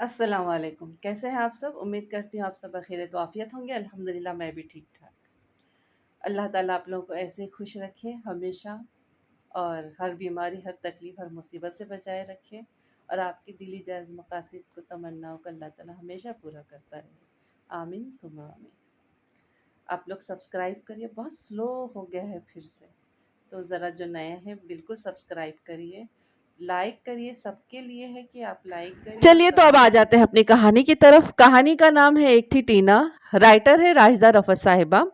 अस्सलाम वालेकुम। कैसे हैं आप सब? उम्मीद करती हूँ आप सब बखैर तो आफियत होंगे। अल्हम्दुलिल्लाह मैं भी ठीक ठाक। अल्लाह ताला आप लोगों को ऐसे ही खुश रखे हमेशा, और हर बीमारी, हर तकलीफ, हर मुसीबत से बचाए रखे, और आपकी दिली जायज़ मकासिद को, तमन्नाओं को अल्लाह ताला हमेशा पूरा करता रहे। आमीन सुम्मा आमीन। आप लोग सब्सक्राइब करिए, बहुत स्लो हो गया है फिर से, तो ज़रा जो नए हैं बिल्कुल सब्सक्राइब करिए, लाइक करिए। सबके लिए है कि आप लाइक करिए। चलिए तो अब आ जाते हैं अपनी कहानी की तरफ। कहानी का नाम है एक थी टीना। राइटर है राजदा रफ़त साहिबा।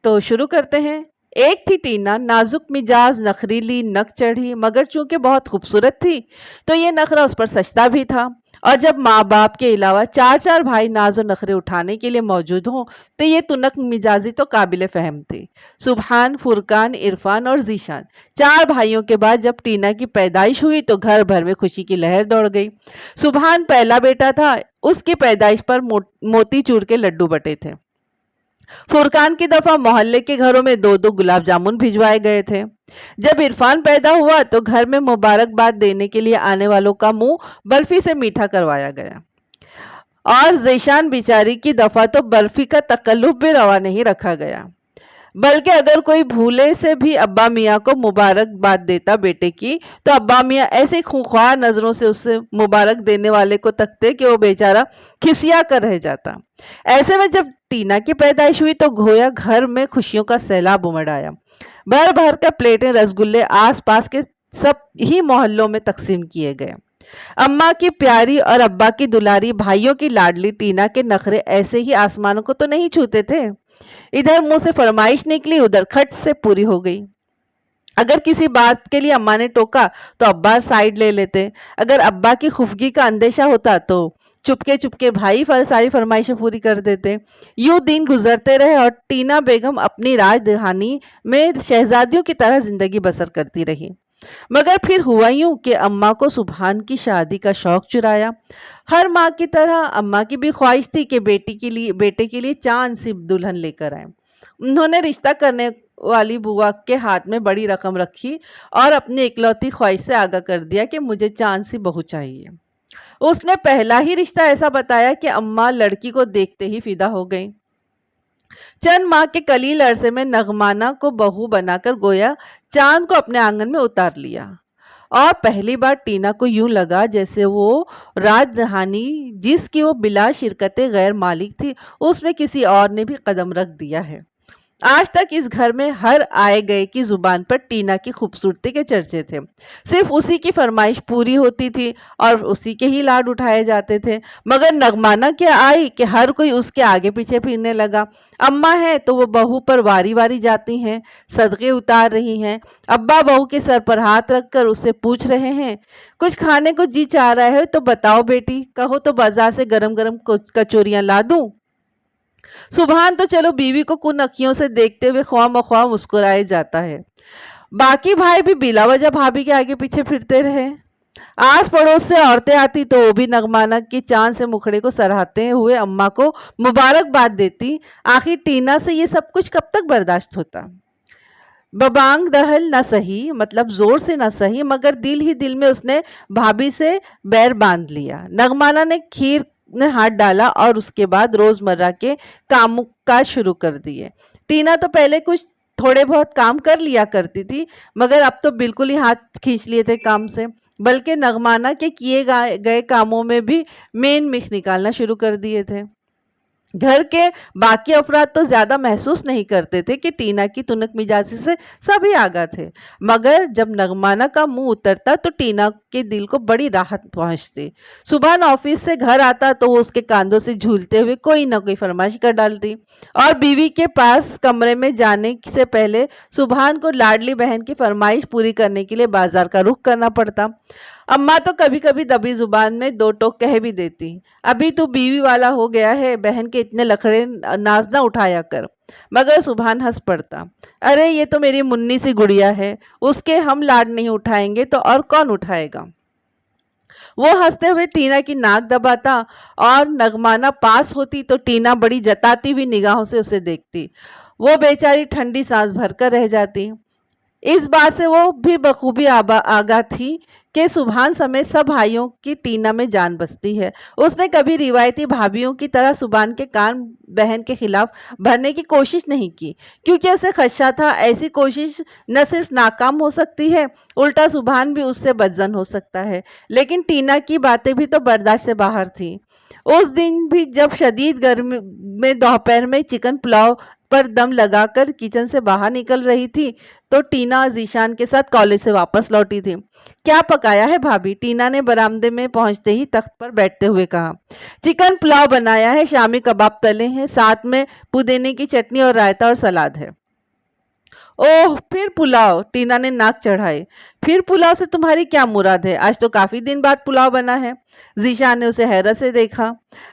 तो शुरू करते हैं। एक थी टीना, नाजुक मिजाज, नखरीली, नक चढ़ी, मगर चूंकि बहुत खूबसूरत थी तो ये नखरा उस पर सजता भी था। और जब माँ बाप के अलावा चार चार भाई नाजो नखरे उठाने के लिए मौजूद हों तो ये तुनक मिजाजी तो काबिल फ़हम थी। सुबहान, फुरकान, इरफान और जीशान, चार भाइयों के बाद जब टीना की पैदाइश हुई तो घर भर में खुशी की लहर दौड़ गई। सुबहान पहला बेटा था। उसकी पैदाइश पर मोती चूर के लड्डू बटे थे। फुरकान की दफा मोहल्ले के घरों में दो दो गुलाब जामुन भिजवाए गए थे। जब इरफान पैदा हुआ तो घर में मुबारकबाद देने के लिए आने वालों का मुंह बर्फी से मीठा करवाया गया। और ज़ीशान बेचारी की दफा तो बर्फी का तकल्लुफ भी रवा नहीं रखा गया, बल्कि अगर कोई भूले से भी अब्बा मियाँ को मुबारकबाद देता बेटे की तो अब्बा मियाँ ऐसे खूंखार नज़रों से उसे मुबारक देने वाले को तकते कि वो बेचारा खिसिया कर रह जाता। ऐसे में जब टीना की पैदाइश हुई तो गोया घर में खुशियों का सैलाब उमड़ आया। भर भर कर प्लेटें रसगुल्ले आस पास के सब ही मोहल्लों में तकसीम किए गए। अम्मा की प्यारी और अब्बा की दुलारी, भाइयों की लाडली टीना के नखरे ऐसे ही आसमानों को तो नहीं छूते थे। इधर मुंह से फरमाइश निकली, उधर खट से पूरी हो गई। अगर किसी बात के लिए अम्मा ने टोका तो अब्बा साइड ले लेते। अगर अब्बा की खुफगी का अंदेशा होता तो चुपके चुपके भाई सारी फरमाइशें पूरी कर देते। यूं दिन गुजरते रहे और टीना बेगम अपनी राजधानी में शहजादियों की तरह जिंदगी बसर करती रही। मगर फिर हुआ यूं कि अम्मा को सुबहान की शादी का शौक चुराया। हर माँ की तरह अम्मा की भी ख्वाहिश थी कि बेटे के लिए चांद सी दुल्हन लेकर आए। उन्होंने रिश्ता करने वाली बुआ के हाथ में बड़ी रकम रखी और अपनी इकलौती ख्वाहिश से आगाह कर दिया कि मुझे चांद सी बहू चाहिए। उसने पहला ही रिश्ता ऐसा बताया कि अम्मा लड़की को देखते ही फिदा हो गई। चंद माह के कलील अरसे में नगमाना को बहू बनाकर गोया चांद को अपने आंगन में उतार लिया। और पहली बार टीना को यूं लगा जैसे वो राजधानी जिसकी वो बिला शिरकत गैर मालिक थी उसमें किसी और ने भी कदम रख दिया है। आज तक इस घर में हर आए गए की जुबान पर टीना की खूबसूरती के चर्चे थे। सिर्फ उसी की फरमाइश पूरी होती थी और उसी के ही लाड उठाए जाते थे। मगर नगमाना क्या आई कि हर कोई उसके आगे पीछे फिरने लगा। अम्मा है तो वो बहू पर वारी वारी जाती हैं, सदक़े उतार रही हैं। अब्बा बहू के सर पर हाथ रखकर उससे पूछ रहे हैं, कुछ खाने को जी चाह रहा है तो बताओ बेटी, कहो तो बाजार से गरम गरम कचौरियां ला दूं। सुबहान तो चलो बीवी को कुन अखियों से देखते हुए ख्वाह मुस्कुराए जाता है। बाकी भाई भी बिला वजह भाभी के आगे पीछे फिरते रहे। आस पड़ोस से औरतें आती तो वो भी नगमाना की चांद से मुखड़े को सराहते हुए अम्मा को मुबारकबाद देती। आखिर टीना से ये सब कुछ कब तक बर्दाश्त होता। बबांग दहल न सही, मतलब जोर से न सही, मगर दिल ही दिल में उसने भाभी से बैर बांध लिया। नगमाना ने खीर ने हाथ डाला और उसके बाद रोजमर्रा के कामों काज शुरू कर दिए। टीना तो पहले कुछ थोड़े बहुत काम कर लिया करती थी, मगर अब तो बिल्कुल ही हाथ खींच लिए थे काम से। बल्कि नगमाना के किए गए कामों में भी मेन मिख निकालना शुरू कर दिए थे। घर के बाकी अफराद तो ज्यादा महसूस नहीं करते थे कि टीना की तुनक मिजाजी से सभी आगाह थे, मगर जब नगमाना का मुंह उतरता तो टीना के दिल को बड़ी राहत पहुंचती। सुबह ऑफिस से घर आता तो वो उसके कांधों से झूलते हुए कोई ना कोई फरमाइश कर डालती। और बीवी के पास कमरे में जाने से पहले सुबहान को लाडली बहन की फरमाइश पूरी करने के लिए बाजार का रुख करना पड़ता। अम्मा तो कभी कभी दबी जुबान में दो टोक कह भी देती, अभी तो बीवी वाला हो गया है, बहन के इतने लखड़े नाज ना उठाया कर। मगर सुबहान हंस पड़ता, अरे ये तो मेरी मुन्नी सी गुड़िया है, उसके हम लाड नहीं उठाएंगे तो और कौन उठाएगा। वो हंसते हुए टीना की नाक दबाता और नगमाना पास होती तो टीना बड़ी जताती हुई निगाहों से उसे देखती। वो बेचारी ठंडी सांस भरकर रह जाती। इस बात से वो भी बखूबी आगाह थी کہ सुभान समेत सब भाइयों की टीना में जान बसती है। उसने कभी रिवायती भाभीियों की तरह सुभान के कान बहन के खिलाफ भरने की कोशिश नहीं की, क्योंकि उसे खदशा था ऐसी कोशिश न सिर्फ नाकाम हो सकती है, उल्टा सुभान भी उससे बदजन हो सकता है। लेकिन टीना की बातें भी तो बर्दाश्त से बाहर थी। उस दिन भी जब शदीद गर्मी में दोपहर में चिकन पुलाव पर दम लगाकर किचन से बाहर निकल रही थी तो टीना जीशान के साथ कॉलेज से वापस लौटी थी। क्या पकाया है भाभी? टीना ने बरामदे में पहुंचते ही तख्त पर बैठते हुए कहा। चिकन पुलाव बनाया है, शामी कबाब तले हैं, साथ में पुदीने की चटनी और रायता और सलाद है। ओह, फिर पुलाव? टीना ने नाक चढ़ाई। फिर पुलाव से तुम्हारी क्या मुराद है? आज तो काफी दिन बाद पुलाव बना है। जीशान ने उसे हैरत से देखा।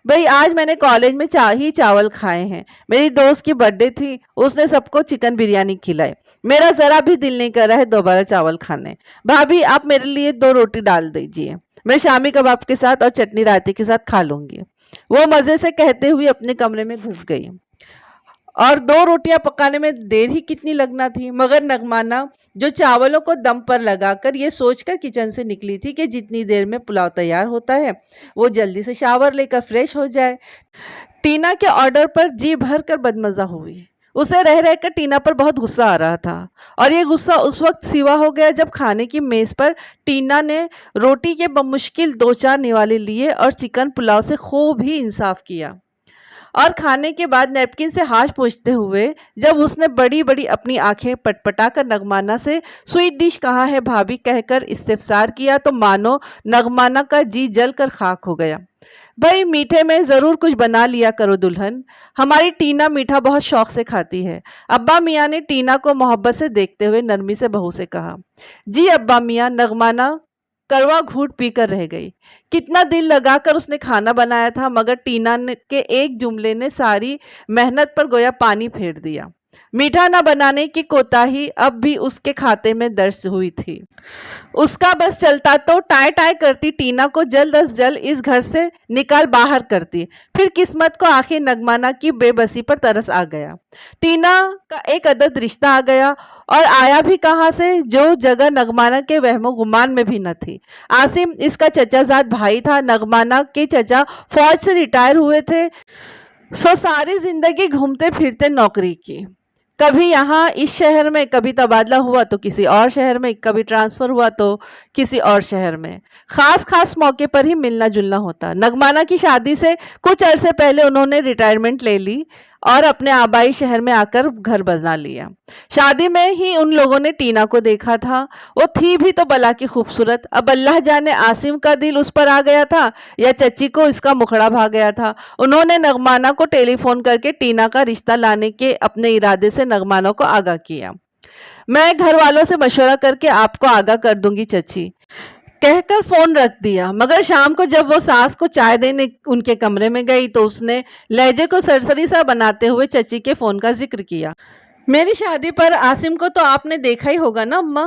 भाई, आज मैंने कॉलेज में चावल खाए हैं। मेरी दोस्त की बर्थडे थी, उसने सबको चिकन बिरयानी खिलाई। मेरा जरा भी दिल नहीं कर रहा है दोबारा चावल खाने। भाभी, आप मेरे लिए 2 रोटी डाल दीजिए, मैं शामी कबाब के साथ और चटनी रायते के साथ खा लूंगी। वो मजे से कहते हुए अपने कमरे में घुस गई। और 2 रोटियां पकाने में देर ही कितनी लगना थी, मगर नगमाना जो चावलों को दम पर लगाकर ये सोचकर किचन से निकली थी कि जितनी देर में पुलाव तैयार होता है वो जल्दी से शावर लेकर फ्रेश हो जाए, टीना के ऑर्डर पर जी भर कर बदमजा हुई। उसे रह रहकर टीना पर बहुत गुस्सा आ रहा था, और ये गुस्सा उस वक्त सिवा हो गया जब खाने की मेज़ पर टीना ने रोटी के बमुश्किल 2-4 निवाले लिए और चिकन पुलाव से खूब ही इंसाफ किया। और खाने के बाद नैपकिन से हाथ पोंछते हुए जब उसने बड़ी बड़ी अपनी आंखें पटपटा कर नगमाना से स्वीट डिश कहाँ है भाभी कहकर इस्तेफसार किया तो मानो नगमाना का जी जल कर खाक हो गया। भाई, मीठे में ज़रूर कुछ बना लिया करो दुल्हन, हमारी टीना मीठा बहुत शौक से खाती है। अब्बा मियाँ ने टीना को मोहब्बत से देखते हुए नरमी से बहू से कहा। जी अब्बा मियाँ, नगमाना कड़वा घूंट पीकर रह गई। कितना दिल लगाकर उसने खाना बनाया था, मगर टीना के एक जुमले ने सारी मेहनत पर गोया पानी फेर दिया। मीठा न बनाने की कोताही अब भी उसके खाते में दर्ज हुई थी। उसका बस चलता तो टाई टाई करती टीना को जल्द अज जल्द इस घर से निकाल बाहर करती। फिर किस्मत को आखिर नगमाना की बेबसी पर तरस आ गया। टीना का एक अदद रिश्ता आ गया, और आया भी कहाँ से, जो जगह नगमाना के वहमो गुमान में भी न थी। आसिम इसका चचाजाद भाई था। नगमाना के चचा फौज से रिटायर हुए थे, सो सारी जिंदगी घूमते फिरते नौकरी की। कभी यहाँ इस शहर में, कभी तबादला हुआ तो किसी और शहर में, कभी ट्रांसफ़र हुआ तो किसी और शहर में। खास मौके पर ही मिलना जुलना होता। नगमाना की शादी से कुछ अरसे पहले उन्होंने रिटायरमेंट ले ली और अपने आबाई शहर में आकर घर बसा लिया। शादी में ही उन लोगों ने टीना को देखा था। वो थी भी तो बला की खूबसूरत। अब अल्लाह जाने आसिम का दिल उस पर आ गया था या चच्ची को इसका मुखड़ा भाग गया था। उन्होंने नगमाना को टेलीफोन करके टीना का रिश्ता लाने के अपने इरादे से नगमाना को आगाह किया। मैं घर वालों से मशवरा करके आपको आगाह कर दूंगी चच्ची, कहकर फोन रख दिया। मगर शाम को जब वो सास को चाय देने उनके कमरे में गई तो उसने लहजे को सरसरी सा बनाते हुए चची के फोन का जिक्र किया। मेरी शादी पर आसिम को तो आपने देखा ही होगा ना अम्मा,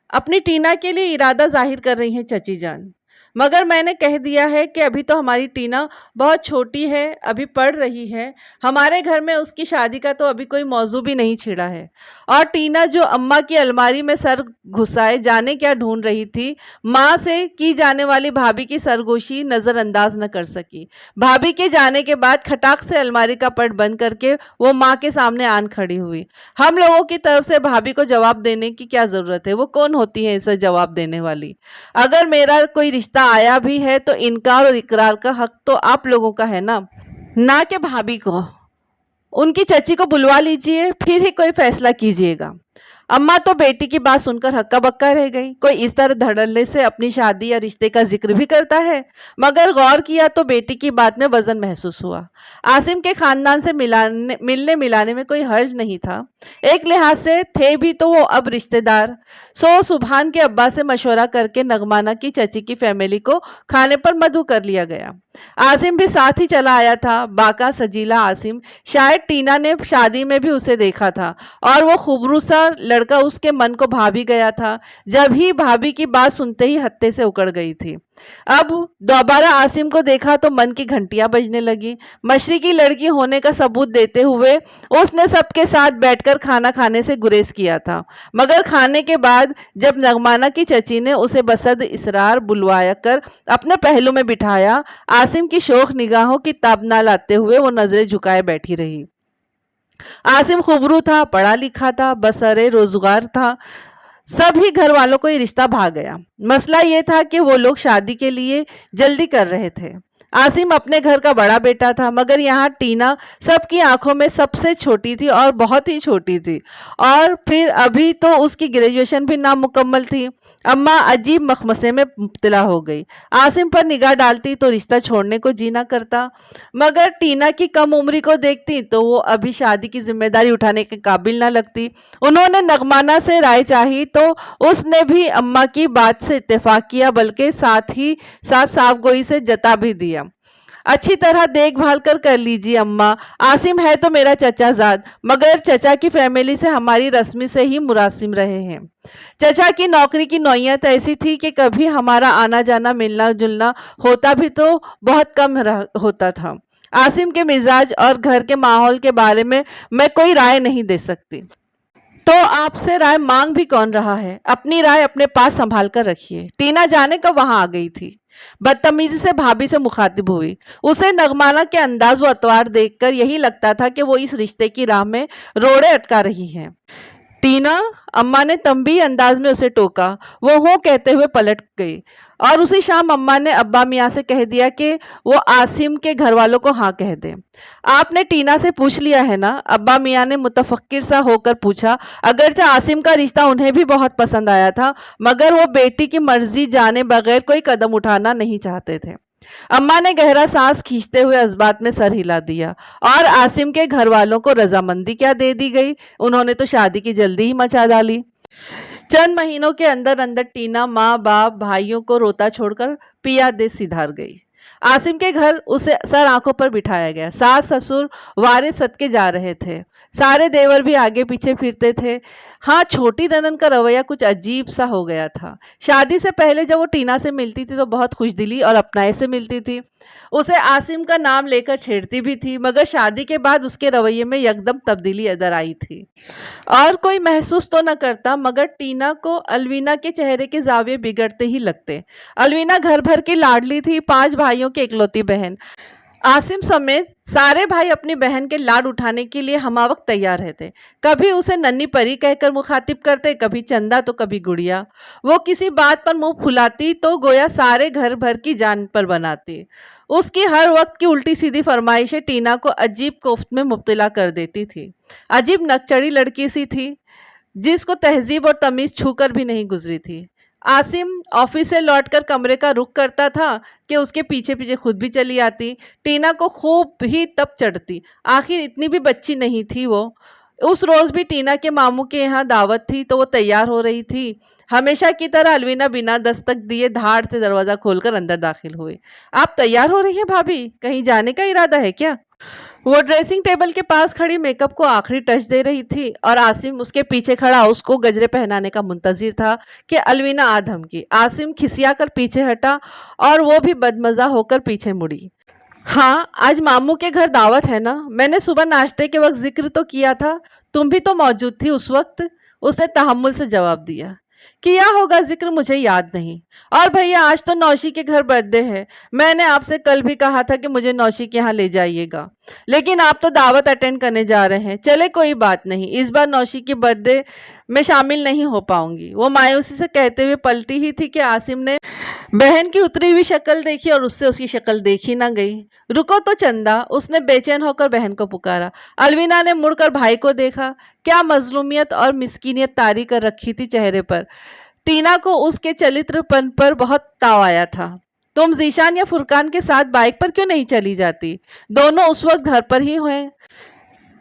अपनी टीना के लिए इरादा जाहिर कर रही हैं चची जान। मगर मैंने कह दिया है कि अभी तो हमारी टीना बहुत छोटी है, अभी पढ़ रही है। हमारे घर में उसकी शादी का तो अभी कोई मौजू भी नहीं छिड़ा है। और टीना जो अम्मा की अलमारी में सर घुसाए जाने क्या ढूंढ रही थी, माँ से की जाने वाली भाभी की सरगोशी नज़रअंदाज न कर सकी। भाभी के जाने के बाद खटाक से अलमारी का पट बंद करके वो माँ के सामने आन खड़ी हुई। हम लोगों की तरफ से भाभी को जवाब देने की क्या ज़रूरत है, वो कौन होती है इसे जवाब देने वाली। अगर मेरा कोई रिश्ता आया भी है तो इनकार और इकरार का हक तो आप लोगों का है ना कि भाभी को। उनकी चची को बुलवा लीजिए, फिर ही कोई फैसला कीजिएगा। अम्मा तो बेटी की बात सुनकर हक्का बक्का रह गई। कोई इस तरह धड़ल्ले से अपनी शादी या रिश्ते का जिक्र भी करता है। मगर गौर किया तो बेटी की बात में वजन महसूस हुआ। आसिम के खानदान से मिलने मिलाने में कोई हर्ज नहीं था। एक लिहाज से थे भी तो वो अब रिश्तेदार। सो सुभान के अब्बा से मशवरा करके नगमाना की चची की फैमिली को खाने पर मधु कर लिया गया। आसिम भी साथ ही चला आया था। बाका सजीला आसिम, शायद टीना ने शादी में भी उसे देखा था और वो खूबरू सा लड़का उसके मन को भा भी गया था, जब ही भाभी की बात सुनते ही हत्थे से उकड़ गई थी। अब दोबारा आसिम को देखा तो मन की घंटियां बजने लगी। मशरी की लड़की होने का सबूत देते हुए उसने सबके साथ बैठकर खाना खाने से गुरेज किया था, मगर खाने के बाद जब नगमाना की चची ने उसे बसद इसरार बुलवाया कर अपने पहलू में बिठाया, आसिम की शोख निगाहों की ताब ना लाते हुए वो नजरें झुकाए बैठी रही। आसिम खुबरू था, पढ़ा लिखा था, बसरे रोजगार था, सभी घर वालों को ये रिश्ता भा गया। मसला ये था कि वो लोग शादी के लिए जल्दी कर रहे थे। आसिम अपने घर का बड़ा बेटा था, मगर यहाँ टीना सबकी आंखों में सबसे छोटी थी और बहुत ही छोटी थी, और फिर अभी तो उसकी ग्रेजुएशन भी नामुकम्मल थी। अम्मा अजीब मखमसे में मुब्तला हो गई। आसिम पर निगाह डालती तो रिश्ता छोड़ने को जी ना करता, मगर टीना की कम उम्री को देखती तो वो अभी शादी की जिम्मेदारी उठाने के काबिल ना लगती। उन्होंने नगमाना से राय चाही तो उसने भी अम्मा की बात से इत्तेफाक किया, बल्कि साथ ही साथ साफगोई से जता भी दिया। अच्छी तरह देखभाल कर लीजिए अम्मा, आसिम है तो मेरा चचाजाद, मगर चचा की फैमिली से हमारी रस्मी से ही मुरासिम रहे हैं। चचा की नौकरी की नौयत ऐसी थी कि कभी हमारा आना जाना मिलना जुलना होता भी तो बहुत कम होता था। आसिम के मिजाज और घर के माहौल के बारे में मैं कोई राय नहीं दे सकती। तो आपसे राय मांग भी कौन रहा है? अपनी राय अपने पास संभाल कर रखिए। टीना जाने कब वहां आ गई थी। बदतमीजी से भाभी से मुखातिब हुई। उसे नगमाना के अंदाज व अतवार देखकर यही लगता था कि वो इस रिश्ते की राह में रोड़े अटका रही है। टीना, अम्मा ने तंबी अंदाज में उसे टोका। वो हो कहते हुए पलट गई, और उसी शाम अम्मा ने अब्बा मियाँ से कह दिया कि वो आसिम के घर वालों को हाँ कह दे। आपने टीना से पूछ लिया है ना? अब्बा मियाँ ने मुतफक्किर सा होकर पूछा। अगरचे आसिम का रिश्ता उन्हें भी बहुत पसंद आया था, मगर वो बेटी की मर्जी जाने बगैर कोई कदम उठाना नहीं चाहते थे। अम्मा ने गहरा सांस खींचते हुए इस बात में सर हिला दिया। और आसिम के घर वालों को रजामंदी क्या दे दी गई? उन्होंने तो शादी की जल्दी ही मचा डाली। चंद महीनों के अंदर अंदर टीना माँ बाप भाइयों को रोता छोड़कर पिया दे सिधार गई। आसिम के घर उसे सर आंखों पर बिठाया गया। सास ससुर वारे सदके जा रहे थे, सारे देवर भी आगे पीछे फिरते थे। हाँ, छोटी ननद का रवैया कुछ अजीब सा हो गया था। शादी से पहले जब वो टीना से मिलती थी तो बहुत खुशदिली और अपनाए से मिलती थी, उसे आसिम का नाम लेकर छेड़ती भी थी, मगर शादी के बाद उसके रवैये में यकदम तब्दीली नजर आई थी। और कोई महसूस तो न करता, मगर टीना को अलवीना के चेहरे के जाविये बिगड़ते ही लगते। अलवीना घर भर की लाडली थी, 5 भाइयों की इकलौती बहन। आसिम समेत सारे भाई अपनी बहन के लाड उठाने के लिए हमावक्त तैयार रहते। कभी उसे नन्ही परी कहकर मुखातिब करते, कभी चंदा तो कभी गुड़िया। वो किसी बात पर मुंह फुलाती तो गोया सारे घर भर की जान पर बनाती। उसकी हर वक्त की उल्टी सीधी फरमाइशें टीना को अजीब कोफ्त में मुब्तला कर देती थी। अजीब नकचड़ी लड़की सी थी, जिसको तहजीब और तमीज छूकर भी नहीं गुजरी थी। आसिम ऑफिस से लौटकर कमरे का रुख करता था कि उसके पीछे पीछे खुद भी चली आती। टीना को खूब ही तप चढ़ती, आखिर इतनी भी बच्ची नहीं थी वो। उस रोज भी टीना के मामू के यहाँ दावत थी तो वो तैयार हो रही थी। हमेशा की तरह अलवीना बिना दस्तक दिए धाड़ से दरवाजा खोलकर अंदर दाखिल हुई। आप तैयार हो रही हैं भाभी? कहीं जाने का इरादा है क्या? वो ड्रेसिंग टेबल के पास खड़ी मेकअप को आखिरी टच दे रही थी, और आसिम उसके पीछे खड़ा उसको गजरे पहनाने का मुंतजिर था कि अलवीना आ धमकी। आसिम खिसिया कर पीछे हटा और वो भी बदमजा होकर पीछे मुड़ी। हाँ, आज मामू के घर दावत है ना? मैंने सुबह नाश्ते के वक्त जिक्र तो किया था, तुम भी तो मौजूद थी उस वक्त। उसने तहम्मुल से जवाब दिया। किया होगा जिक्र, मुझे याद नहीं। और भैया, आज तो नौशी के घर बर्थडे है। मैंने आपसे कल भी कहा था कि मुझे नौशी के यहाँ ले जाइएगा, लेकिन आप तो दावत अटेंड करने जा रहे हैं। चले, कोई बात नहीं, इस बार नौशी के बर्थडे में शामिल नहीं हो पाऊंगी। वो मायूसी से कहते हुए पलटी ही थी कि आसिम ने बहन की उतरी हुई शक्ल देखी और उससे उसकी शक्ल देखी ना गई। रुको तो चंदा, उसने बेचैन होकर बहन को पुकारा। अलवीना ने मुड़कर भाई को देखा। क्या मजलूमियत और मिस्कीनियत तारी कर रखी थी चेहरे पर। टीना को उसके चरित्रपन पर बहुत ताव आया था। तुम जीशान या फुरकान के साथ बाइक पर क्यों नहीं चली जाती? दोनों उस वक्त घर पर ही हुए।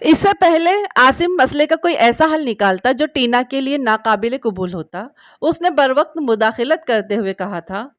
इससे पहले आसिम मसले का कोई ऐसा हल निकालता जो टीना के लिए नाकाबिले कबूल होता, उसने बरवक्त मुदाखिलत करते हुए कहा था।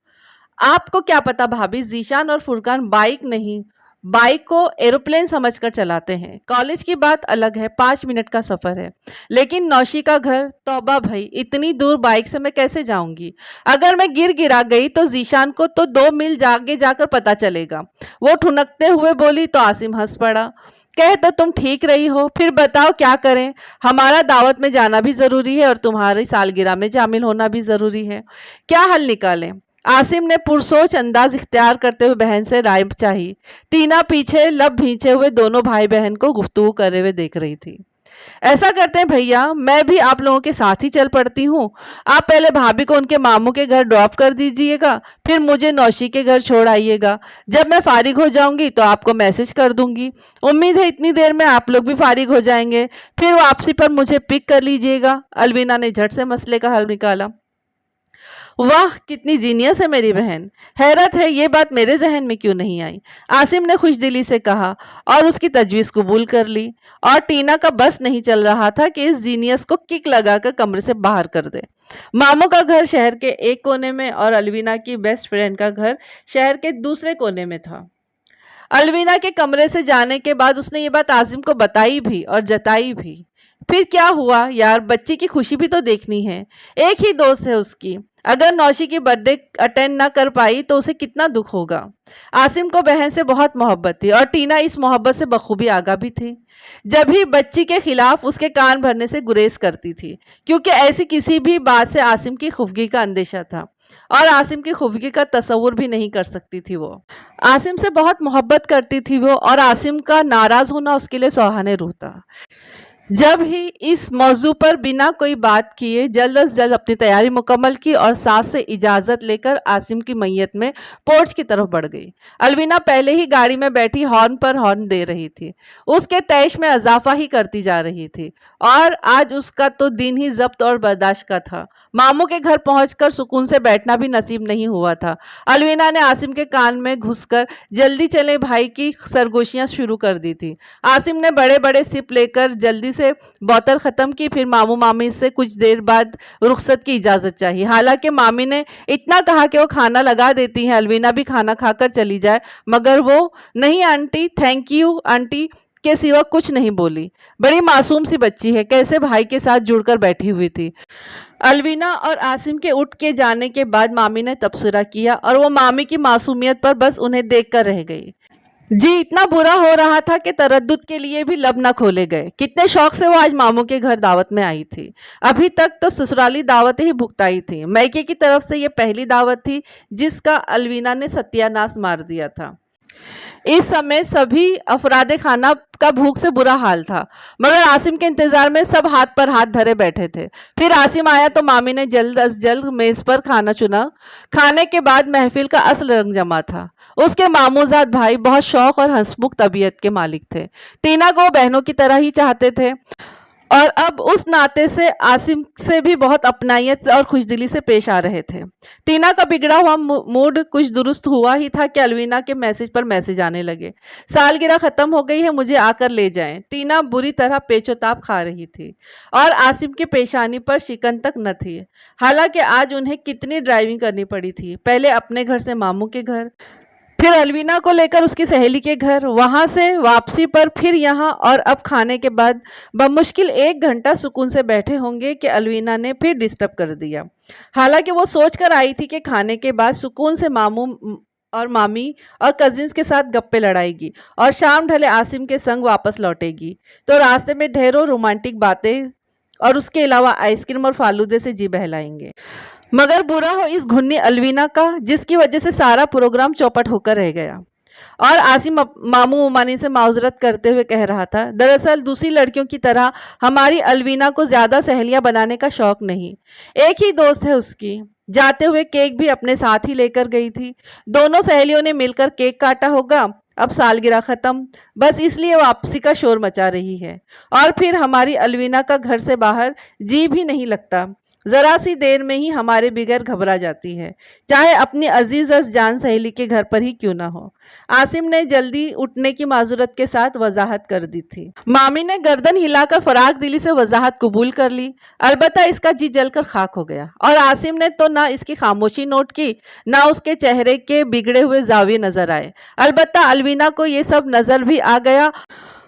आपको क्या पता भाभी, जीशान और फुरकान बाइक नहीं बाइक को एरोप्लेन समझकर चलाते हैं। कॉलेज की बात अलग है, 5 मिनट का सफ़र है, लेकिन नौशी का घर, तौबा भाई, इतनी दूर बाइक से मैं कैसे जाऊंगी? अगर मैं गिरा गई तो जीशान को तो 2 मील आगे जाकर पता चलेगा। वो ठुनकते हुए बोली तो आसिम हंस पड़ा। कह तो तुम ठीक रही हो, फिर बताओ क्या करें? हमारा दावत में जाना भी ज़रूरी है और तुम्हारी सालगिरह में शामिल होना भी ज़रूरी है। क्या हल निकालें? आसिम ने पुरसोच अंदाज इख्तियार करते हुए बहन से राय चाही। टीना पीछे लब भींचे हुए दोनों भाई बहन को गुफ्तगू करे हुए देख रही थी। ऐसा करते हैं भैया, मैं भी आप लोगों के साथ ही चल पड़ती हूँ। आप पहले भाभी को उनके मामू के घर ड्रॉप कर दीजिएगा, फिर मुझे नौशी के घर छोड़ आइएगा। जब मैं फारिग हो जाऊंगी तो आपको मैसेज कर दूंगी। उम्मीद है इतनी देर में आप लोग भी फारिग हो जाएंगे, फिर वापसी पर मुझे पिक कर लीजिएगा। अलवीना ने झट से मसले का हल निकाला। वाह, कितनी जीनियस है मेरी बहन। हैरत है ये बात मेरे जहन में क्यों नहीं आई। आसिम ने खुशदिली से कहा और उसकी तजवीज़ कबूल कर ली। और टीना का बस नहीं चल रहा था कि इस जीनियस को किक लगाकर कमरे से बाहर कर दे। मामू का घर शहर के एक कोने में और अलवीना की बेस्ट फ्रेंड का घर शहर के दूसरे कोने में था। अलवीना के कमरे से जाने के बाद उसने ये बात आसिम को बताई भी और जताई भी। फिर क्या हुआ यार, बच्ची की खुशी भी तो देखनी है। एक ही दोस्त है उसकी, अगर नौशी की बर्थडे अटेंड ना कर पाई तो उसे कितना दुख होगा। आसिम को बहन से बहुत मोहब्बत थी और टीना इस मोहब्बत से बखूबी आगा भी थी। जब भी बच्ची के खिलाफ उसके कान भरने से गुरेज करती थी, क्योंकि ऐसी किसी भी बात से आसिम की खुफगी का अंदेशा था और आसिम की खुफगी का तस्वुर भी नहीं कर सकती थी। वो आसिम से बहुत मोहब्बत करती थी वो, और आसिम का नाराज होना उसके लिए सुहाने रूह था। जब ही इस मौजू पर बिना कोई बात किए जल्द अज जल्द अपनी तैयारी मुकम्मल की और सास से इजाज़त लेकर आसिम की मैयत में पोर्च की तरफ बढ़ गई। अलवीना पहले ही गाड़ी में बैठी हॉर्न पर हॉर्न दे रही थी, उसके तैश में इजाफा ही करती जा रही थी और आज उसका तो दिन ही जब्त और बर्दाश्त का था। मामू के घर पहुंचकर सुकून से बैठना भी नसीब नहीं हुआ था। अलवीना ने आसिम के कान में घुसकर जल्दी चले भाई की सरगोशियां शुरू कर दी थी। आसिम ने बड़े बड़े सिप लेकर जल्दी से बोतल खत्म की, फिर मामू मामी से कुछ देर बाद रुखसत की इजाजत चाहिए। हालांकि मामी ने इतना कहा कि वो खाना लगा देती हैं, अलवीना भी खाना खाकर चली जाए, मगर वो नहीं आंटी, थैंक यू आंटी के सिवा कुछ नहीं बोली। बड़ी मासूम सी बच्ची है, कैसे भाई के साथ जुड़कर बैठी हुई थी। अलवीना और आसिम के उठ के जाने के बाद मामी ने तबसरा किया और वो मामी की मासूमियत पर बस उन्हें देखकर रह गई। जी इतना बुरा हो रहा था कि तरद्दुद के लिए भी लब न खोले गए। कितने शौक से वो आज मामू के घर दावत में आई थी। अभी तक तो ससुराली दावतें ही भुगताई थी, मैके की तरफ से ये पहली दावत थी जिसका अलवीना ने सत्यानाश मार दिया था। इस समय सभी अफरादे खाना का भूख से बुरा हाल था, मगर आसिम के इंतजार में सब हाथ पर हाथ धरे बैठे थे। फिर आसिम आया तो मामी ने जल्द अज जल्द मेज पर खाना चुना। खाने के बाद महफिल का असल रंग जमा था। उसके मामूजाद भाई बहुत शौक और हंसमुख तबीयत के मालिक थे। टीना को बहनों की तरह ही चाहते थे और अब उस नाते से आसिम से भी बहुत अपनायत और खुशदिली से पेश आ रहे थे। टीना का बिगड़ा हुआ मूड कुछ दुरुस्त हुआ ही था कि अलवीना के मैसेज पर मैसेज आने लगे। सालगिरह खत्म हो गई है, मुझे आकर ले जाएं। टीना बुरी तरह पेचोताप खा रही थी और आसिम की पेशानी पर शिकन तक न थी। हालांकि आज उन्हें कितनी ड्राइविंग करनी पड़ी थी, पहले अपने घर से मामू के घर, फिर अलवीना को लेकर उसकी सहेली के घर, वहां से वापसी पर फिर यहाँ, और अब खाने के बाद बमुश्किल 1 घंटा सुकून से बैठे होंगे कि अलवीना ने फिर डिस्टर्ब कर दिया। हालांकि वो सोच कर आई थी कि खाने के बाद सुकून से मामू और मामी और कजिन्स के साथ गप्पे लड़ाएगी और शाम ढले आसिम के संग वापस लौटेगी, तो रास्ते में ढेरों रोमांटिक बातें और उसके अलावा आइसक्रीम और फालूदे से जी बहलाएंगे। मगर बुरा हो इस घुन्नी अलवीना का, जिसकी वजह से सारा प्रोग्राम चौपट होकर रह गया। और आसिम मामू उमानी से माजरत करते हुए कह रहा था, दरअसल दूसरी लड़कियों की तरह हमारी अलवीना को ज़्यादा सहेलियां बनाने का शौक नहीं। एक ही दोस्त है उसकी। जाते हुए केक भी अपने साथ ही लेकर गई थी। दोनों सहेलियों ने मिलकर केक काटा होगा। अब सालगिरह ख़त्म, बस इसलिए वापसी का शोर मचा रही है। और फिर हमारी अलवीना का घर से बाहर जी भी नहीं लगता। ذرا سی دیر میں ہی ہمارے بغیر گھبرا جاتی ہے، چاہے اپنی عزیز جان سہیلی کے گھر پر ہی کیوں نہ ہو۔ عاصم نے جلدی اٹھنے کی معذرت کے ساتھ وضاحت کر دی تھی۔ مامی نے گردن ہلا کر فراق دلی سے وضاحت قبول کر لی، البتہ اس کا جی جل کر خاک ہو گیا، اور عاصم نے تو نہ اس کی خاموشی نوٹ کی، نہ اس کے چہرے کے بگڑے ہوئے زاویے نظر آئے۔ البتہ الوینا کو یہ سب نظر بھی آ گیا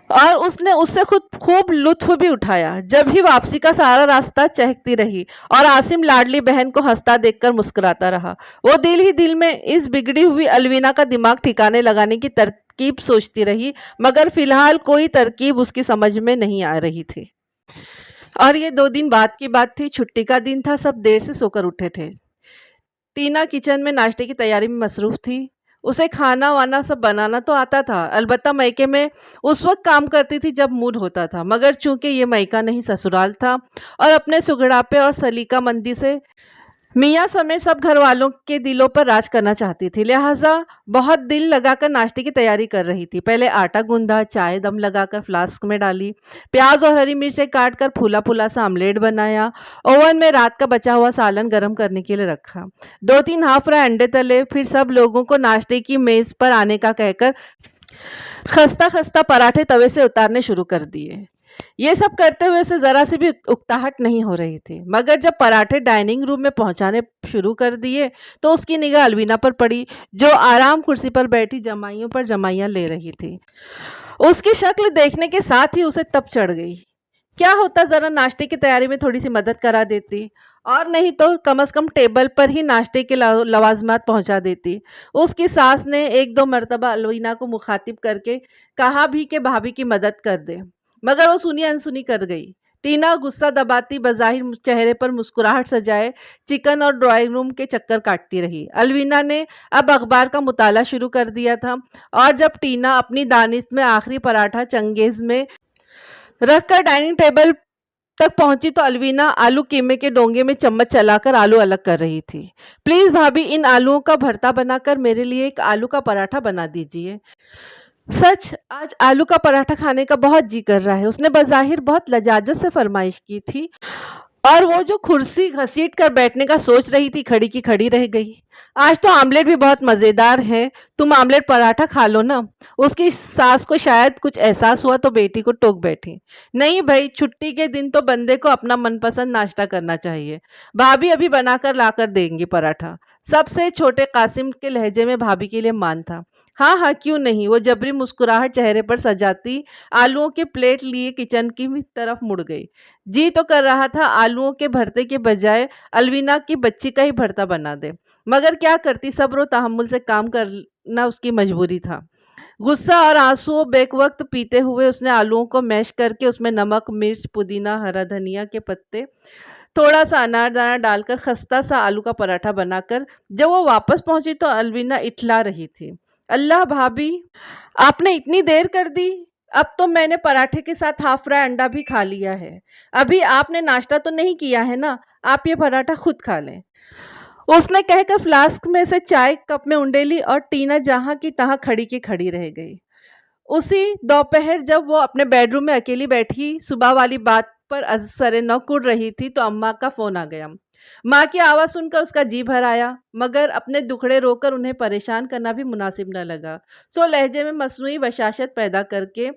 اور اس نے اس سے خوب لطف بھی اٹھایا۔ جب ہی واپسی کا سارا راستہ چہکتی رہی اور عاصم لاڈلی بہن کو ہنستا دیکھ کر مسکراتا رہا۔ وہ دل ہی دل میں اس بگڑی ہوئی الوینا کا دماغ ٹھکانے لگانے کی ترکیب سوچتی رہی، مگر فی الحال کوئی ترکیب اس کی سمجھ میں نہیں آ رہی تھی۔ اور یہ 2 دن بعد کی بات تھی، چھٹی کا دن تھا، سب دیر سے سو کر اٹھے تھے۔ ٹینا کچن میں ناشتے کی تیاری میں مصروف تھی۔ اسے کھانا وانا سب بنانا تو آتا تھا، البتہ میکے میں اس وقت کام کرتی تھی جب موڈ ہوتا تھا، مگر چونکہ یہ میکہ نہیں سسرال تھا اور اپنے سگڑاپے اور سلیقہ مندی سے میاں سمیت سب گھر والوں کے دلوں پر راج کرنا چاہتی تھی، لہٰذا بہت دل لگا کر ناشتے کی تیاری کر رہی تھی۔ پہلے آٹا گوندھا، چائے دم لگا کر فلاسک میں ڈالی، پیاز اور ہری مرچیں کاٹ کر پھولا پھولا سا آملیٹ بنایا، اوون میں رات کا بچا ہوا سالن گرم کرنے کے لیے رکھا، 2-3 ہاف فرائی انڈے تلے، پھر سب لوگوں کو ناشتے کی میز پر آنے کا کہہ کر خستہ خستہ پراٹھے توے سے اتارنے شروع کر دیے۔ یہ سب کرتے ہوئے اسے ذرا سی بھی اکتاہٹ نہیں ہو رہی تھی، مگر جب پراٹھے ڈائننگ روم میں پہنچانے شروع کر دیے تو اس کی نگاہ الوینا پر پڑی، جو آرام کرسی پر بیٹھی جمائیوں پر جمائیاں لے رہی تھی۔ اس کی شکل دیکھنے کے ساتھ ہی اسے تپ چڑھ گئی۔ کیا ہوتا ذرا ناشتے کی تیاری میں تھوڑی سی مدد کرا دیتی، اور نہیں تو کم از کم ٹیبل پر ہی ناشتے کے لوازمات پہنچا دیتی۔ اس کی ساس نے 1-2 مرتبہ الوینا کو مخاطب کر کے کہا بھی کہ بھابھی کی مدد کر دے، مگر وہ سنی انسنی کر گئی۔ ٹینا غصہ دباتی بظاہر چہرے پر مسکراہٹ سجائے چکن اور ڈرائنگ روم کے چکر کاٹتی رہی۔ الوینا نے اب اخبار کا مطالعہ شروع کر دیا تھا، اور جب ٹینا اپنی دانست میں آخری پراٹھا چنگیز میں رکھ کر ڈائننگ ٹیبل تک پہنچی تو الوینا آلو قیمے کے ڈونگے میں چمچ چلا کر آلو الگ کر رہی تھی۔ پلیز بھابھی، ان آلوؤں کا بھرتا بنا کر میرے لیے ایک آلو کا پراٹھا بنا دیجیے۔ سچ آج آلو کا پراٹھا کھانے کا بہت جی کر رہا ہے، اس نے بظاہر بہت لجاجت سے فرمائش کی تھی، اور وہ جو کرسی گھسیٹ کر بیٹھنے کا سوچ رہی تھی کھڑی کی کھڑی رہ گئی۔ آج تو آملیٹ بھی بہت مزیدار ہے، تم آملیٹ پراٹھا کھا لو نا۔ اس کی ساس کو شاید کچھ احساس ہوا تو بیٹی کو ٹوک بیٹھی، نہیں بھائی، چھٹی کے دن تو بندے کو اپنا من پسند ناشتہ کرنا چاہیے، بھابھی ابھی بنا کر لا کر دیں گی پراٹھا۔ سب سے چھوٹے قاسم کے لہجے میں بھابھی کے لیے مان تھا۔ ہاں ہاں کیوں نہیں، وہ جبری مسکراہٹ چہرے پر سجاتی آلوؤں کے پلیٹ لیے کچن کی طرف مڑ گئی۔ جی تو کر رہا تھا آلوؤں کے بھرتے کے بجائے الوینا کی بچی کا ہی بھرتا بنا دے، مگر کیا کرتی، صبر و تحمل سے کام کرنا اس کی مجبوری تھا۔ غصہ اور آنسو بیک وقت پیتے ہوئے اس نے آلوؤں کو میش کر کے اس میں نمک، مرچ، پودینہ، ہرا دھنیا کے پتے، تھوڑا سا انار دانہ ڈال کر خستہ سا آلو کا پراٹھا بنا کر جب وہ واپس پہنچی تو الوینا اٹھلا رہی تھی۔ اللہ بھابھی، آپ نے اتنی دیر کر دی، اب تو میں نے پراٹھے کے ساتھ ہاف فرائی انڈا بھی کھا لیا ہے، ابھی آپ نے ناشتہ تو نہیں کیا ہے نا، آپ یہ پراٹھا خود کھا لیں۔ اس نے کہہ کر فلاسک میں سے چائے کپ میں انڈیلی، اور ٹینا جہاں کی تہاں کھڑی کی کھڑی رہ گئی۔ اسی دوپہر جب وہ اپنے بیڈ روم میں اکیلی بیٹھی صبح والی بات پر سر نو کڑ رہی تھی تو اماں کا فون آ گیا۔ ماں کی آواز سن کر اس کا جی بھر آیا، مگر اپنے دکھڑے رو کر انہیں پریشان کرنا بھی مناسب نہ لگا، سو لہجے میں مصنوعی بشاشت پیدا کر کے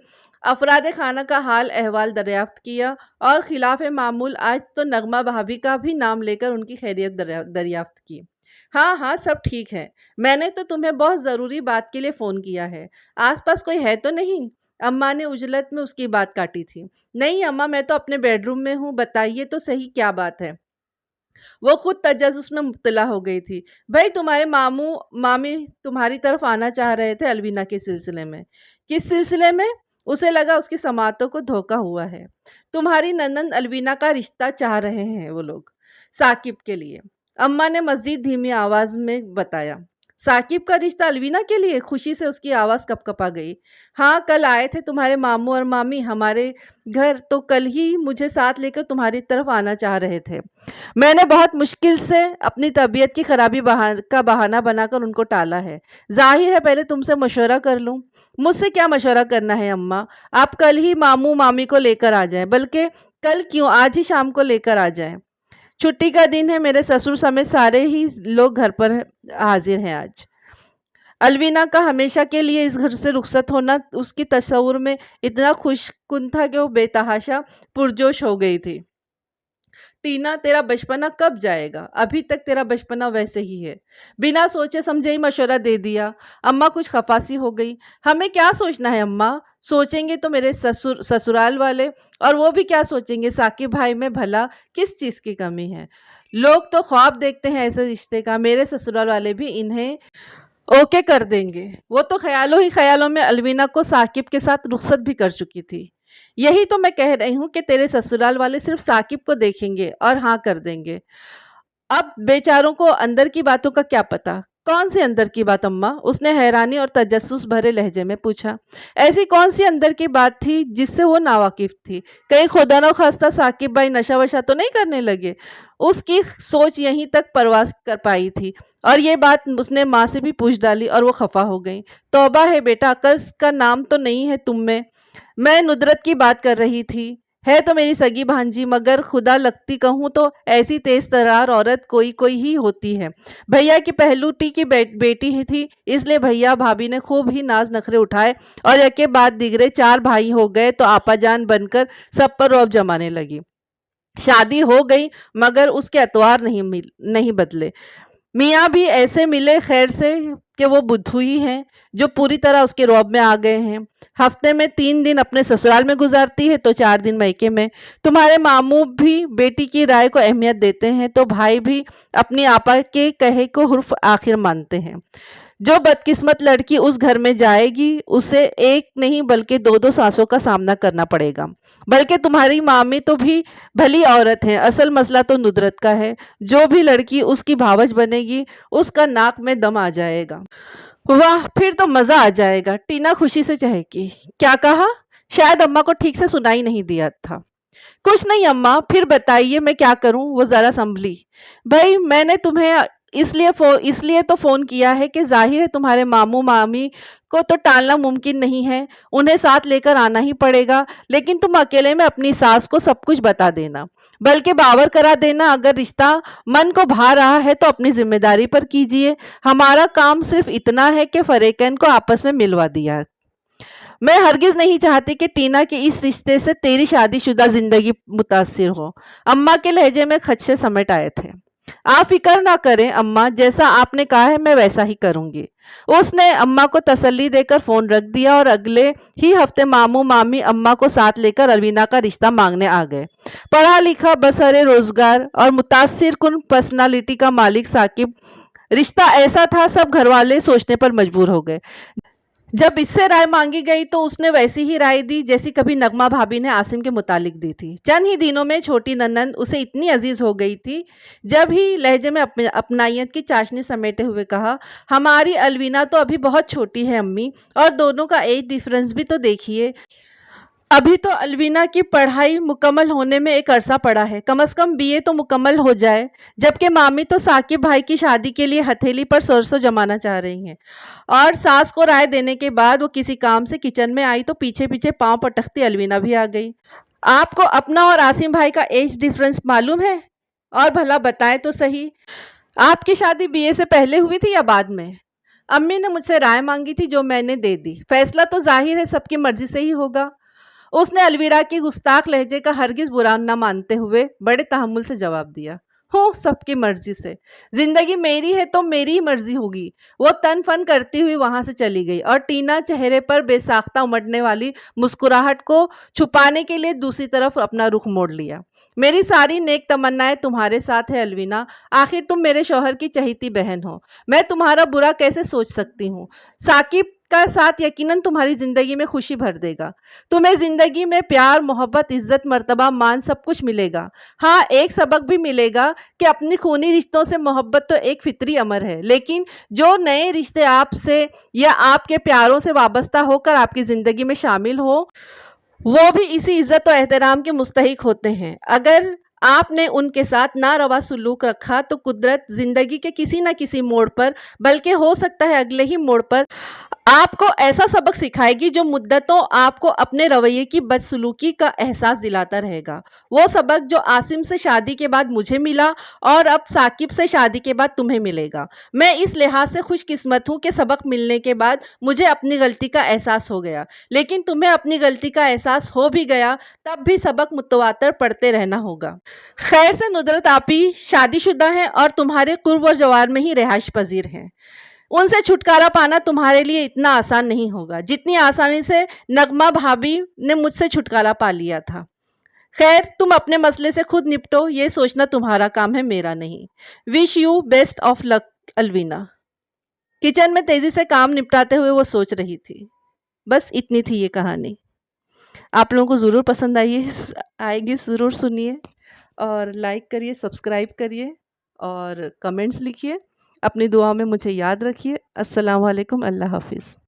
افراد خانہ کا حال احوال دریافت کیا، اور خلاف معمول آج تو نغمہ بھابھی کا بھی نام لے کر ان کی خیریت دریافت کی۔ ہاں ہاں سب ٹھیک ہے، میں نے تو تمہیں بہت ضروری بات کے لیے فون کیا ہے، آس پاس کوئی ہے تو نہیں؟ اماں نے عجلت میں اس کی بات کاٹی تھی۔ نہیں اماں، میں تو اپنے بیڈ روم میں ہوں، بتائیے تو صحیح کیا بات ہے؟ وہ خود تجسس میں مبتلا ہو گئی تھی۔ بھائی تمہارے ماموں مامی تمہاری طرف آنا چاہ رہے تھے الوینا کے سلسلے میں۔ کس سلسلے میں؟ اسے لگا اس کی سماعتوں کو دھوکہ ہوا ہے۔ تمہاری نند الوینا کا رشتہ چاہ رہے ہیں وہ لوگ، ثاقب کے لیے، اماں نے مزید دھیمی آواز میں بتایا۔ ثاقب کا رشتہ الوینا کے لیے؟ خوشی سے اس کی آواز کپ کپا گئی۔ ہاں کل آئے تھے تمہارے ماموں اور مامی ہمارے گھر، تو کل ہی مجھے ساتھ لے کر تمہاری طرف آنا چاہ رہے تھے، میں نے بہت مشکل سے اپنی طبیعت کی خرابی کا بہانہ بنا کر ان کو ٹالا ہے۔ ظاہر ہے پہلے تم سے مشورہ کر لوں۔ مجھ سے کیا مشورہ کرنا ہے اماں، آپ کل ہی ماموں مامی کو لے کر آ جائیں، بلکہ کل کیوں آج ہی شام کو لے کر آ جائیں۔ छुट्टी का दिन है, मेरे ससुर समेत सारे ही लोग घर पर हाजिर हैं आज। अलवीना का हमेशा के लिए इस घर से रुखसत होना उसकी तस्वुर में इतना खुशकुन था कि वो बेतहाशा पुरजोश हो गई थी। टीना, तेरा बचपना कब जाएगा? अभी तक तेरा बचपना वैसे ही है। बिना सोचे समझे ही मशवरा दे दिया। अम्मा कुछ खफासी हो गई। हमें क्या सोचना है अम्मा? सोचेंगे तो मेरे ससुराल वाले, और वो भी क्या सोचेंगे? साकिब भाई में भला किस चीज़ की कमी है? लोग तो ख्वाब देखते हैं ऐसे रिश्ते का। मेरे ससुराल वाले भी इन्हें ओके कर देंगे। वो तो ख्यालों ही ख्यालों में अलवीना को साकिब के साथ रुखसत भी कर चुकी थी। यही तो मैं कह रही हूँ कि तेरे ससुराल वाले सिर्फ साकिब को देखेंगे और हाँ कर देंगे। अब बेचारों को अंदर की बातों का क्या पता। कौन सी अंदर की बात अम्मा? उसने हैरानी और तजस्सुस भरे लहजे में पूछा। ऐसी कौन सी अंदर की बात थी जिससे वो नावाकिफ थी? कहीं खुदा न खास्ता साकिब भाई नशा वशा तो नहीं करने लगे? उसकी सोच यहीं तक परवास कर पाई थी, और ये बात उसने माँ से भी पूछ डाली और वो खफा हो गई। तौबा है बेटा, अकल का नाम तो नहीं है तुम में। मैं नुदरत की बात कर रही थी। है तो मेरी सगी भांजी, मगर खुदा लगती कहूँ तो ऐसी तेज तरार औरत कोई कोई ही होती है। भैया की पहलूटी की बेटी ही थी, इसलिए भैया भाभी ने खूब ही नाज नखरे उठाए और एक के बाद दिगरे 4 भाई हो गए तो आपाजान बनकर सब पर रौब जमाने लगी। शादी हो गई मगर उसके अतवार नहीं बदले। मियाँ भी ऐसे मिले खैर से कि वो बुद्धू ही हैं, जो पूरी तरह उसके रौब में आ गए हैं। हफ्ते में 3 दिन अपने ससुराल में गुजारती है तो 4 दिन मैके में। तुम्हारे मामू भी बेटी की राय को अहमियत देते हैं तो भाई भी अपनी आपा के कहे को हुर्फ आखिर मानते हैं। जो बदकिस्मत लड़की उस घर में जाएगी उसे एक नहीं बल्कि 2-2 सासों का सामना करना पड़ेगा। बल्कि तुम्हारी मामी तो भी भली औरत है, असल मसला तो नुदरत का है। जो भी लड़की उसकी भावज बनेगी उसका नाक में दम आ जाएगा। वाह, फिर तो मजा आ जाएगा, टीना खुशी से चहकी। क्या कहा? शायद अम्मा को ठीक से सुनाई नहीं दिया था। कुछ नहीं अम्मा, फिर बताइए मैं क्या करूं? वो जरा संभली। भाई मैंने तुम्हें इसलिए तो फोन किया है कि जाहिर है तुम्हारे मामू मामी को तो टालना मुमकिन नहीं है, उन्हें साथ लेकर आना ही पड़ेगा। लेकिन तुम अकेले में अपनी सास को सब कुछ बता देना, बल्कि बावर करा देना। अगर रिश्ता मन को भा रहा है तो अपनी जिम्मेदारी पर कीजिए। हमारा काम सिर्फ इतना है कि फरीकैन को आपस में मिलवा दिया। मैं हरगिज नहीं चाहती कि टीना के इस रिश्ते से तेरी शादीशुदा जिंदगी मुतासिर हो। अम्मा के लहजे में खदशे समेट आए थे। आप फिक्र ना करें अम्मा, जैसा आपने कहा है मैं वैसा ही करूंगी। उसने अम्मा को तसल्ली देकर फोन रख दिया और अगले ही हफ्ते मामू मामी अम्मा को साथ लेकर अलवीना का रिश्ता मांगने आ गए। पढ़ा लिखा बसरे रोजगार और मुतासिर कुन पर्सनालिटी का मालिक साकिब। रिश्ता ऐसा था सब घरवाले सोचने पर मजबूर हो गए। जब इससे राय मांगी गई तो उसने वैसी ही राय दी जैसी कभी नगमा भाभी ने आसिम के मुतालिक दी थी। चंद ही दिनों में छोटी ननंद उसे इतनी अजीज हो गई थी। जब ही लहजे में अपनायत की चाशनी समेटे हुए कहा, हमारी अलवीना तो अभी बहुत छोटी है अम्मी, और दोनों का एज डिफरेंस भी तो देखिए। अभी तो अलवीना की पढ़ाई मुकम्मल होने में एक अरसा पड़ा है, कम से कम बीए तो मुकम्मल हो जाए। जबकि मामी तो साकिब भाई की शादी के लिए हथेली पर सरसों जमाना चाह रही हैं, और सास को राय देने के बाद वो किसी काम से किचन में आई तो पीछे पीछे पांव पटकती अलवीना भी आ गई। आपको अपना और आसिम भाई का एज डिफरेंस मालूम है? और भला बताएं तो सही, आपकी शादी बीए से पहले हुई थी या बाद में? अम्मी ने मुझसे राय मांगी थी जो मैंने दे दी। फैसला तो जाहिर है सबकी मर्जी से ही होगा। उसने अलवीरा की गुस्ताख लहजे का हरगिज बुरा न मानते हुए बड़े तहम्मुल से जवाब दिया। हो, सबकी मर्जी से। जिंदगी मेरी है तो मेरी ही मर्जी होगी। वो तन फन करती हुई वहां से चली गई और टीना चेहरे पर बेसाख्ता उमड़ने वाली मुस्कुराहट को छुपाने के लिए दूसरी तरफ अपना रुख मोड़ लिया। मेरी सारी नेक तमन्नाएं तुम्हारे साथ है अलवीना। आखिर तुम मेरे शौहर की चहीती बहन हो, मैं तुम्हारा बुरा कैसे सोच सकती हूँ? साकिब का साथ यकीनन तुम्हारी जिंदगी में खुशी भर देगा। तुम्हें जिंदगी में प्यार, मोहब्बत, इज्जत, मर्तबा, मान सब कुछ मिलेगा। हाँ, एक सबक भी मिलेगा कि अपनी खूनी रिश्तों से मोहब्बत तो एक फितरी अमर है, लेकिन जो नए रिश्ते आपसे या आपके प्यारों से वाबस्ता होकर आपकी जिंदगी में शामिल हो, वो भी इसी इज्जत और एहतराम के मुस्तहिक होते हैं। अगर आपने उनके साथ नारवा सुलूक रखा तो कुदरत जिंदगी के किसी न किसी मोड़ पर, बल्कि हो सकता है अगले ही मोड़ पर, آپ کو ایسا سبق سکھائے گی جو مدتوں آپ کو اپنے رویے کی بدسلوکی کا احساس دلاتا رہے گا۔ وہ سبق جو عاصم سے شادی کے بعد مجھے ملا اور اب ثاقب سے شادی کے بعد تمہیں ملے گا۔ میں اس لحاظ سے خوش قسمت ہوں کہ سبق ملنے کے بعد مجھے اپنی غلطی کا احساس ہو گیا، لیکن تمہیں اپنی غلطی کا احساس ہو بھی گیا تب بھی سبق متواتر پڑھتے رہنا ہوگا۔ خیر سے ندرت آپی شادی شدہ ہیں اور تمہارے قرب و جوار میں ہی رہائش پذیر ہیں۔ ان سے چھٹکارا پانا تمہارے لیے اتنا آسان نہیں ہوگا جتنی آسانی سے نغمہ بھابی نے مجھ سے چھٹکارا پا لیا تھا۔ خیر تم اپنے مسئلے سے خود نپٹو، یہ سوچنا تمہارا کام ہے، میرا نہیں۔ Wish you best of luck Alvina. Kitchen میں تیزی سے کام نپٹاتے ہوئے وہ سوچ رہی تھی۔ بس اتنی تھی یہ کہانی۔ آپ لوگوں کو ضرور پسند آئے گی، ضرور سنیے اور لائک کریے، سبسکرائب کریے اور کمنٹس لکھیے۔ اپنی دعا میں مجھے یاد رکھیے۔ السلام علیکم، اللہ حافظ۔